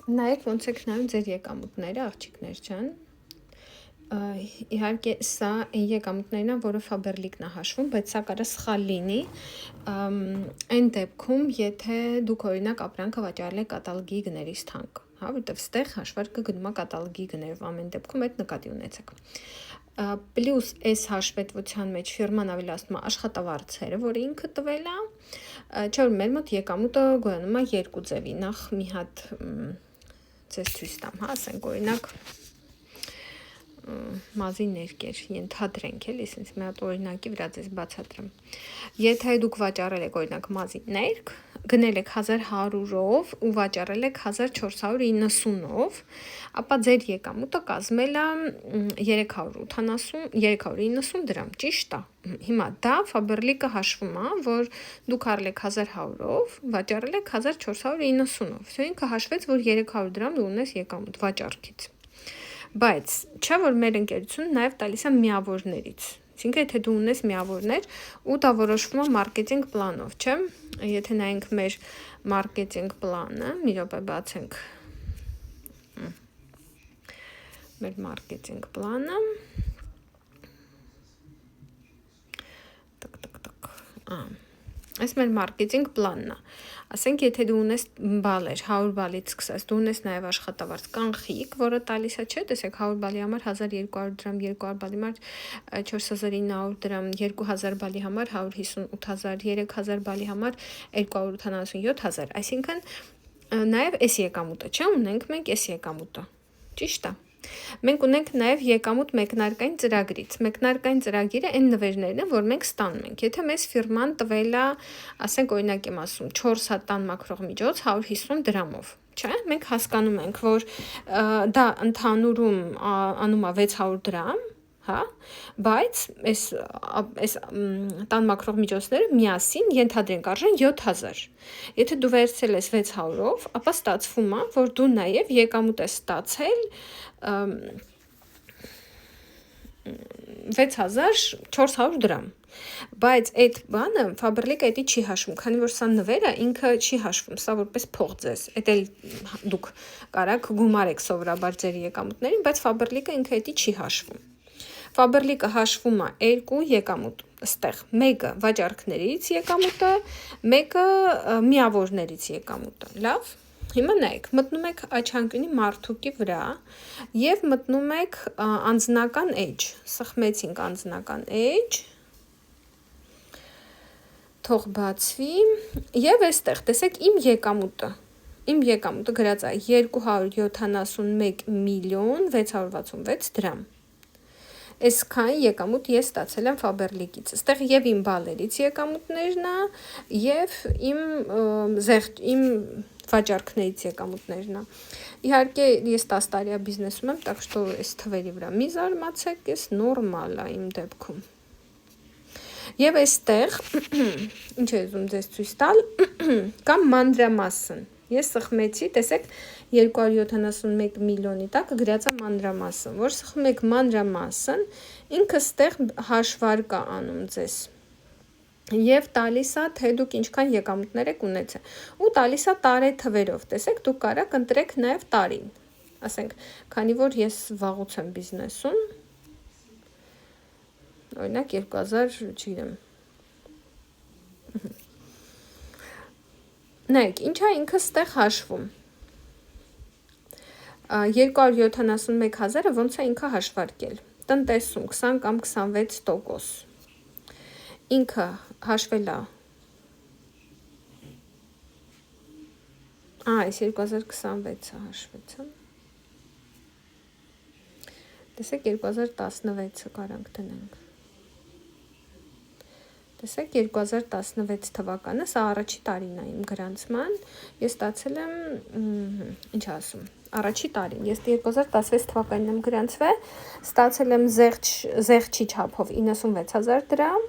Նայեք ոնց եք նայում ձեր եկամուտները, աղջիկներ ջան։ Իհարկե սա այն եկամուտներն են, որը Faberlic-ն է հաշվում, բայց սա կարա սխալ լինի այն դեպքում, եթե դուք օրինակ ապրանքը վաճառել եք կատալոգի գներից թանկ, հա, որտեվ ստեղ հաշվարկը գնում է կատալոգի գներով, ամեն դեպքում այդ նկատի ունեցեք։ Պլյուս այս հաշվետվության մեջ ֆիրման ավելացնում է աշխատավարձերը, որը ինքը տվել է, չէ՞ որ մեր մոտ եկամուտը գոյանում է երկու ձևի, նախ մի հատ ձեզ ցույց տամ, հա, ասենք օրինակ մազի ներկեր, ենթադրենք էլի, ասենց մի հատ օրինակի վրա ձեզ բացատրեմ։ Եթե դուք վաճառել եք օրինակ մազի ներք, գնել եք 1100-ով ու վաճառել եք 1490-ով, ապա ձեր եկամուտը կազմել է 390 դրամ, ճիշտ է։ Հիմա դա Faberlic-ը հաշվում է, որ դուք առել եք 1100-ով, վաճառել եք 1490-ով։ Всё ինքը հաշվեց, որ 300 դրամ դու ունես եկամուտ վաճառքից։ Բայց չէ՞ որ մեր ընկերությունը նաև տալիս է միավորներից։ Այսինքն եթե դու ունես միավորներ ու դա որոշվում է մարքեթինգ պլանով, չէ՞։ Եթե նայենք մեր մարքեթինգ պլանը, մի րոպե բացենք մեր մարքեթինգ պլանը։ Այս մեր մարքեթինգ պլանն է։ Ասենք եթե դու ունես բալեր, 100 բալից սկսած, դու ունես նաև աշխատավարձ կանխիկ, որը տալիս է, չէ՞, տեսեք 100 բալի համար 1200 դրամ, 200 բալի համար 4900 դրամ, 2000 բալի համար 158000, 3000 բալի համար 277000, այսինքն նաև այս եկամուտը, չէ՞, ունենք մենք այս եկամուտը։ Ճիշտ է։ Մենք ունենք նաև եկամուտ մեկնարկային ծրագրից։ Մեկնարկային ծրագիրը այն նվերներն են, որ մենք ստանում ենք։ Եթե մեզ ֆիրման տվել է, ասենք օրինակ եմ ասում, 4 հատ տան մաքրող միջոց 150 դրամով, չէ՞։ Մենք հասկանում ենք, որ դա ընդհանուրում անում է 600 դրամ, հա, բայց այս տան մաքրող միջոցները միասին ենթադրենք արժեն 7000։ Եթե դու վերցրել ես 600-ով, ապա ստացվում է, որ դու նաև եկամուտ ես ստացել 6400 դրամ։ Բայց այդ բանը Faberlic-ը էդի չի հաշվում, քանի որ սա նվեր է, ինքը չի հաշվում, սա որպես փող ձեզ։ Էդ էլ դուք կարաք գումարեք սովորաբար ձեր եկամուտներին, բայց Faberlic-ը ինքը էդի չի հաշվում։ Faberlic-ը հաշվում է երկու եկամուտ, ստեղ մեկը վաճառքներից եկամուտը, մեկը միավորներից եկամուտը, լավ։ Հիմա նայեք, մտնում եք աչանկյունի մարդուկի վրա և մտնում եք անձնական էջ, սխմեցինք անձնական էջ, թող բացվի և այստեղ, տեսեք իմ եկամուտը գրած է 271 միլիոն 666 դրամ։ Այսքան եկամուտ ես ստացել եմ Faberlic-ից, ստեղ և իմ բալերից եկամուտներն է, և իմ վաճառքներից եկամուտներն է։ Իհարկե ես 10 տարի բիզնեսում եմ, так что այս թվերի վրա մի զարմացեք, ես նորմալ է իմ դեպքում։ Եվ այստեղ, ինչ է ուզում ձեզ ցույց տալ, կամ մանրամասն։ Ես սխմեցի, տեսեք, 271 միլիոնի տակ գրած է մանրամասն, որ սխմում եք մանրամասն, ինքը ստեղ հաշվարկ է անում ձեզ։ Եվ տալիս է, թե դուք ինչքան եկամուտներ եք ունեցել։ Ու տալիս է տարեթվերով, տեսեք, դուք կարաք ընտրեք նաև տարին։ Ասենք, քանի որ ես վաղուց եմ բիզնեսում, օրինակ 2000, չգիտեմ։ Նայեք, ինչ է ինքը ստեղ հաշվում։ 271,000-ը ոնց է ինքը հաշվարկել։ Տնտեսում 20 կամ 26%։ Ինքը հաշվել է։ Այս 2026-ը հաշվեցա։ Տեսեք 2016-ը կարանք դնենք։ Տեսեք 2016 թվականը, սա առաջի տարին է իմ գրանցման, ես ստացել եմ, ինչ ասում, առաջի տարին, ես 2016 թվականին եմ գրանցվել, ստացել եմ զեղչի չափով 96000 դրամ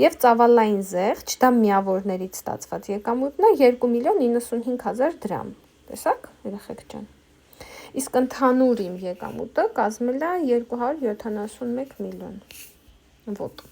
և ծավալային զեղչ, դա միավորներից ստացված եկամուտն է 2,95,000 դրամ, տեսակ, երեխեք ջան։ Իսկ ընդհանուր իմ եկամուտը կազմել է 271 միլիոն, ոտ։